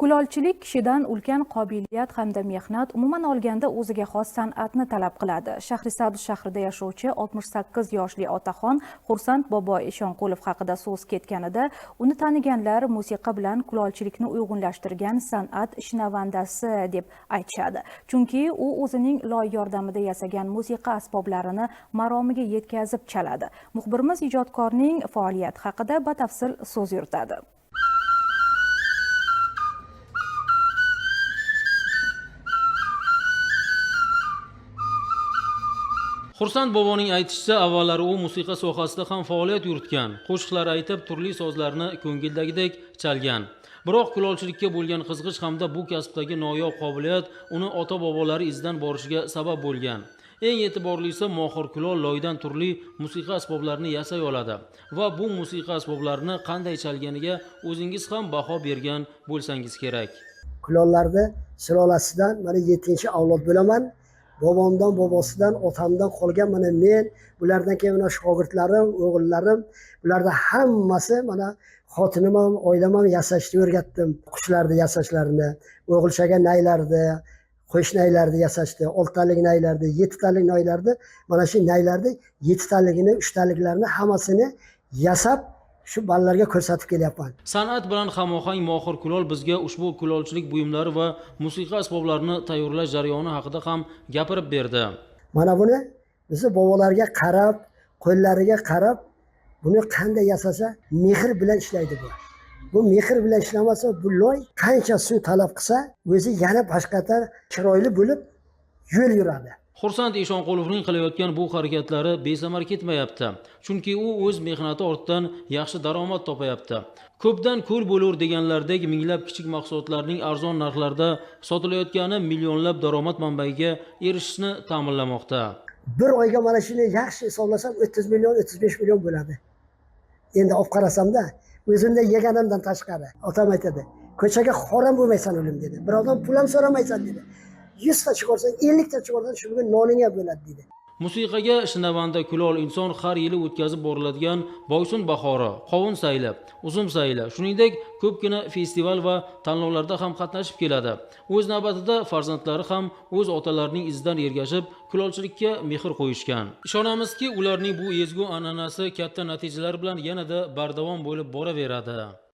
Kulolchilik kishidan ulkan qobiliyat hamda mehnat, umuman olganda o'ziga xos san'atni talab qiladi. Shahrisabz shahrida yashovchi 68 yoshli otaxon Xursand bobo Eshonqulov haqida so'z ketganida, uni taniganlar musiqa bilan kulolchilikni uyg'unlashtirgan san'at ishnavandasi deb aytishadi. Chunki u o'zining loy yordamida yasagan musiqa asboblarini maromiga yetkazib chaladi. Muxbirimiz ijodkorning faoliyati haqida batafsil so'z yuritadi. Xursand boboning aytishicha, avvallari u musiqa sohasida ham faoliyat yuritgan, qo'shiqlar aytib, turli sozlarni ko'ngildagidek chalgan. Biroq kulolchilikka bo'lgan qiziqish hamda bu kasbdagi noyob qobiliyat uni ota-bobolari izidan borishiga sabab bo'lgan. Eng e'tiborlisi, mohir kulol loydan turli musiqa asboblarini yasay oladi va bu musiqa asboblarini qanday chalganiga o'zingiz ham baho bergan bo'lsangiz kerak. Kulollarni sulolasidan mana 7-avlod bo'laman. Bobomdan, bobosidan, otamdan qolgan mana men, bulardan keyin mana shogirdlarim, o'g'illarim, bularda hammasi mana xotinim ham, oilam ham yasashni o'rgatdim. Qushlarni yasashlarini, o'g'ilchaga naylarni, qo'sh naylarni yasashni, 6 talik naylarni, 7 talik naylarni, mana shu naylarni 7 taligini, 3 taliklarni hammasini yasab shu bolalarga ko'rsatib kelyapman. San'at bilan hamohang mohir kulol bizga ushbu kulolchilik buyumlari va musiqa asboblarini tayyorlash jarayoni haqida ham gapirib berdi. Mana buni bizni bobolarga qarab, qo'llariga qarab, buni qanday yasasa mehr bilan ishlaydi bu. Bu mehr bilan ishlamasa, bu loy qancha suv talab qilsa, o'zi yana boshqacha chiroyli bo'lib yo'l yuradi. Xursand Eshonqulovning qilayotgan bu harakatlari besamar ketmayapti. Chunki u o'z mehnati ortidan yaxshi daromad topayapti. Ko'pdan ko'l bo'lur deganlardek minglab kichik mahsulotlarning arzon narxlarda sotilayotgani millionlab daromad manbaiga erishishni ta'minlamoqda. Bir oyga mana shuni yaxshi hisoblasam 30 million, 35 million bo'ladi. Endi olib qarasamda, o'zimda yeganimdan tashqari. Otam aytadi, ko'chaga xoram bo'lmaysan o'lim dedi. Birovdan pul ham so'ramaysan dedi. 100 ta chiqarsan, 50 ta chiqarsan, shu bugun noningga bo'ladi dedi. Musiqaga shinavanda kulol inson har yili o'tkazib boriladigan Boysun bahori, qovun sayli, uzum sayli, shuningdek ko'pgina festival va tanlovlarda ham qatnashib keladi. O'z navbatida farzandlari ham o'z otalarining izidan ergashib, kulolchilikka mehr qo'yishgan. Ishonamizki, ularning bu ezgu an'anasi katta natijalar bilan yanada bardavom bo'lib boraveradi.